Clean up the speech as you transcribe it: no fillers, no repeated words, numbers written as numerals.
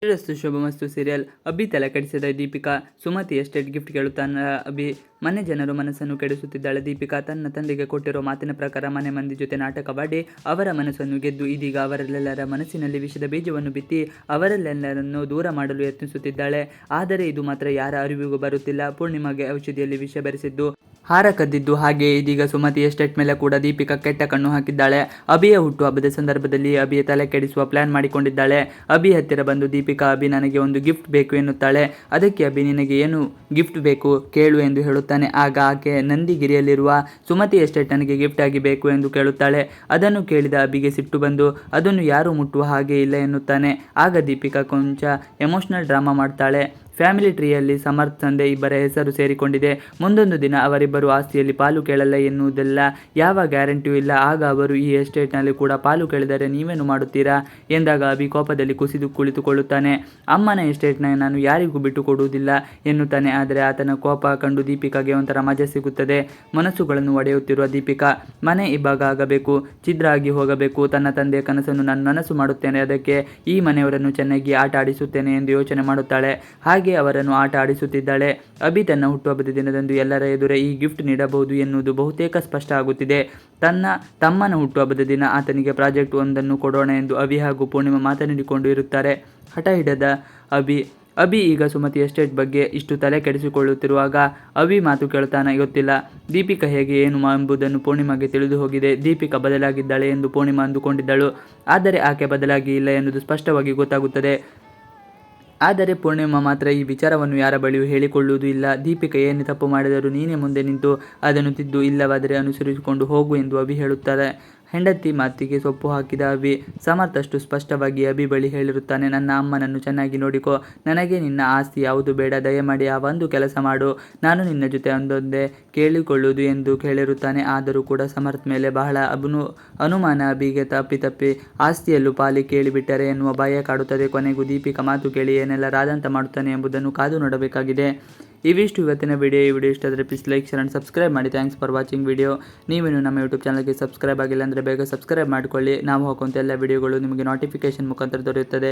ಶ್ರೀರಸ್ತು ಶುಭಮಸ್ತು serial. Abhi ತಲೆ ಕೆಡಿಸಿದ Deepika. Sumati estate gift ಕೇಳುತ್ತಾನ ಅಭಿ. ಮನೆ ಜನರು ಮನಸ್ಸನ್ನು ಕೆಡಿಸುತ್ತಿದ್ದಾಳೆ ದೀಪಿಕಾ. ತನ್ನ ತಂದೆಗೆ ಕೊಟ್ಟಿರೋ ಮಾತಿನ ಪ್ರಕಾರ ಮನೆ ಮಂದಿ ಜೊತೆ ನಾಟಕವಾಡಿ ಅವರ ಮನಸ್ಸನ್ನು ಗೆದ್ದು ಇದೀಗ ಅವರೆಲ್ಲರ ಮನಸ್ಸಿನಲ್ಲಿ ವಿಷದ ಬೀಜವನ್ನು ಬಿತ್ತಿ ಅವರೆಲ್ಲೆಲ್ಲರನ್ನು ದೂರ ಮಾಡಲು ಯತ್ನಿಸುತ್ತಿದ್ದಾಳೆ. ಆದರೆ ಇದು ಮಾತ್ರ ಯಾರ ಅರಿವಿಗೂ ಬರುತ್ತಿಲ್ಲ. ಪೂರ್ಣಿಮಾಗೆ ಔಷಧಿಯಲ್ಲಿ ವಿಷ ಬೆರೆಸಿದ್ದು ಹಾರ ಕದ್ದಿದ್ದು ಹಾಗೆ ಇದೀಗ ಸುಮತಿ ಎಸ್ಟೇಟ್ ಮೇಲೆ ಕೂಡ ದೀಪಿಕಾ ಕೆಟ್ಟ ಕಣ್ಣು ಹಾಕಿದ್ದಾಳೆ. ಅಭಿಯ ಹುಟ್ಟುಹಬ್ಬದ ಸಂದರ್ಭದಲ್ಲಿ ಅಭಿಯ ತಲೆ ಕೆಡಿಸುವ ಪ್ಲಾನ್ ಮಾಡಿಕೊಂಡಿದ್ದಾಳೆ. ಅಭಿ ಹತ್ತಿರ ಬಂದು ದೀಪಿಕಾ, ಅಭಿ ನನಗೆ ಒಂದು ಗಿಫ್ಟ್ ಬೇಕು ಎನ್ನುತ್ತಾಳೆ. ಅದಕ್ಕೆ ಅಭಿ, ನಿನಗೆ ಏನು ಗಿಫ್ಟ್ ಬೇಕು ಕೇಳು ಎಂದು ಹೇಳುತ್ತಾನೆ. ಆಗ ಆಕೆ ನಂದಿಗಿರಿಯಲ್ಲಿರುವ ಸುಮತಿ ಎಸ್ಟೇಟ್ ನನಗೆ ಗಿಫ್ಟ್ ಆಗಿ ಬೇಕು ಎಂದು ಕೇಳುತ್ತಾಳೆ. ಅದನ್ನು ಕೇಳಿದ ಅಭಿಗೆ ಸಿಟ್ಟು ಬಂದು ಅದನ್ನು ಯಾರು ಮುಟ್ಟುವ ಹಾಗೆ ಇಲ್ಲ ಎನ್ನುತ್ತಾನೆ. ಆಗ ದೀಪಿಕಾ ಕೊಂಚ ಎಮೋಷನಲ್ ಡ್ರಾಮಾ ಮಾಡ್ತಾಳೆ. ಫ್ಯಾಮಿಲಿ ಟ್ರೀಯಲ್ಲಿ ಸಮರ್ಥ್ ತಂದೆ ಇಬ್ಬರ ಹೆಸರು ಸೇರಿಕೊಂಡಿದೆ. ಮುಂದೊಂದು ದಿನ ಅವರಿಬ್ಬರು ಆಸ್ತಿಯಲ್ಲಿ ಪಾಲು ಕೇಳಲ್ಲ ಎನ್ನುವುದೆಲ್ಲ ಯಾವ ಗ್ಯಾರಂಟಿಯೂ ಇಲ್ಲ. ಆಗ ಅವರು ಈ ಎಸ್ಟೇಟ್ನಲ್ಲಿ ಕೂಡ ಪಾಲು ಕೇಳಿದರೆ ನೀವೇನು ಮಾಡುತ್ತೀರಾ ಎಂದಾಗ ಅಭಿ ಕೋಪದಲ್ಲಿ ಕುಸಿದು ಕುಳಿತುಕೊಳ್ಳುತ್ತಾನೆ. ಅಮ್ಮನ ಎಸ್ಟೇಟ್ನ ನಾನು ಯಾರಿಗೂ ಬಿಟ್ಟು ಕೊಡುವುದಿಲ್ಲ ಎನ್ನುತ್ತಾನೆ. ಆದರೆ ಆತನ ಕೋಪ ಕಂಡು ದೀಪಿಕಾಗೆ ಒಂಥರ ಮಜಾ ಸಿಗುತ್ತದೆ. ಮನಸ್ಸುಗಳನ್ನು ಒಡೆಯುತ್ತಿರುವ ದೀಪಿಕಾ, ಮನೆ ಇಬ್ಬಾಗ ಆಗಬೇಕು, ಛಿದ್ರ ಆಗಿ ಹೋಗಬೇಕು. ತನ್ನ ತಂದೆಯ ಕನಸನ್ನು ನಾನು ನನಸು ಮಾಡುತ್ತೇನೆ, ಅದಕ್ಕೆ ಈ ಮನೆಯವರನ್ನು ಚೆನ್ನಾಗಿ ಆಟ ಆಡಿಸುತ್ತೇನೆ ಎಂದು ಯೋಚನೆ ಮಾಡುತ್ತಾಳೆ. ಹಾಗೆ ಅವರನ್ನು ಆಟ ಆಡಿಸುತ್ತಿದ್ದಾಳೆ. ಅಭಿ ತನ್ನ ಹುಟ್ಟುಹಬ್ಬದ ದಿನದಂದು ಎಲ್ಲರ ಎದುರೇ ಈ ಗಿಫ್ಟ್ ನೀಡಬಹುದು ಎನ್ನುವುದು ಬಹುತೇಕ ಸ್ಪಷ್ಟ ಆಗುತ್ತಿದೆ. ತನ್ನ ತಮ್ಮನ ಹುಟ್ಟುಹಬ್ಬದ ದಿನ ಆತನಿಗೆ ಪ್ರಾಜೆಕ್ಟ್ ಒಂದನ್ನು ಕೊಡೋಣ ಎಂದು ಅಭಿ ಹಾಗೂ ಪೂರ್ಣಿಮಾ ಮಾತನಾಡಿಕೊಂಡು ಇರುತ್ತಾರೆ. ಹಠ ಹಿಡಿದ ಅಭಿ ಈಗ ಸುಮತಿ ಎಸ್ಟೇಟ್ ಬಗ್ಗೆ ಇಷ್ಟು ತಲೆ ಕೆಡಿಸಿಕೊಳ್ಳುತ್ತಿರುವಾಗ ಅಭಿ ಮಾತು ಕೇಳುತ್ತಾನ ಗೊತ್ತಿಲ್ಲ. ದೀಪಿಕಾ ಹೇಗೆ ಏನು ಎಂಬುದನ್ನು ಪೂರ್ಣಿಮಾಗೆ ತಿಳಿದು ಹೋಗಿದೆ. ದೀಪಿಕಾ ಬದಲಾಗಿದ್ದಾಳೆ ಎಂದು ಪೂರ್ಣಿಮಾ ಅಂದುಕೊಂಡಿದ್ದಳು. ಆದರೆ ಆಕೆ ಬದಲಾಗಿ ಇಲ್ಲ ಎನ್ನುವುದು ಸ್ಪಷ್ಟವಾಗಿ ಗೊತ್ತಾಗುತ್ತದೆ. ಆದರೆ ಪೂರ್ಣಿಮಾ ಮಾತ್ರ ಈ ವಿಚಾರವನ್ನು ಯಾರ ಬಳಿಯೂ ಹೇಳಿಕೊಳ್ಳುವುದೂ ಇಲ್ಲ. ದೀಪಿಕಾ ಏನೇ ತಪ್ಪು ಮಾಡಿದರೂ ನೀನೇ ಮುಂದೆ ನಿಂತು ಅದನ್ನು ತಿದ್ದು, ಇಲ್ಲವಾದರೆ ಅನುಸರಿಸಿಕೊಂಡು ಹೋಗು ಎಂದು ಅಭಿ ಹೇಳುತ್ತಾರೆ. ಹೆಂಡತಿ ಮಾತಿಗೆ ಸೊಪ್ಪು ಹಾಕಿದ ಅಭಿ. ಸಮರ್ಥ್ ಅಷ್ಟು ಸ್ಪಷ್ಟವಾಗಿ ಅಭಿ ಬಳಿ ಹೇಳಿರುತ್ತಾನೆ, ನನ್ನ ಅಮ್ಮನನ್ನು ಚೆನ್ನಾಗಿ ನೋಡಿಕೋ, ನನಗೆ ನಿನ್ನ ಆಸ್ತಿ ಯಾವುದು ಬೇಡ, ದಯಮಾಡಿ ಆ ಒಂದು ಕೆಲಸ ಮಾಡು, ನಾನು ನಿನ್ನ ಜೊತೆ ಒಂದೊಂದೇ ಕೇಳಿಕೊಳ್ಳುವುದು ಎಂದು ಹೇಳಿರುತ್ತಾನೆ. ಆದರೂ ಕೂಡ ಸಮರ್ಥ್ ಮೇಲೆ ಬಹಳ ಅನುಮಾನ. ಅಭಿಗೆ ತಪ್ಪಿ ಆಸ್ತಿಯಲ್ಲೂ ಪಾಲಿ ಕೇಳಿಬಿಟ್ಟರೆ ಎನ್ನುವ ಭಯ ಕಾಡುತ್ತದೆ. ಕೊನೆಗೂ ದೀಪಿಕಾ ಮಾತು ಕೇಳಿ ಏನೆಲ್ಲ ರಾದಂತ ಮಾಡುತ್ತಾನೆ ಎಂಬುದನ್ನು ಕಾದು ನೋಡಬೇಕಾಗಿದೆ. ಇವಿಷ್ಟು ಇವತ್ತಿನ ವಿಡಿಯೋ. ಈ ವಿಡಿಯೋ ಇಷ್ಟ ಆದರೆ please like, share and subscribe ಮಾಡಿ. Thanks for watching video. ನೀವೇನು ನಮ್ಮ ಯೂಟ್ಯೂಬ್ ಚಾನಲ್ಗೆ ಸಬ್ಸ್ಕ್ರೈಬ್ ಆಗಿಲ್ಲ ಅಂದರೆ ಬೇಗ ಸಬ್ಸ್ಕ್ರೈಬ್ ಮಾಡಿಕೊಳ್ಳಿ. ನಾವು ಹಾಕುವಂಥ ಎಲ್ಲ ವಿಡಿಯೋಗಳು ನಿಮಗೆ ನೋಟಿಫಿಕೇಶನ್ ಮುಖಾಂತರ ದೊರೆಯುತ್ತದೆ.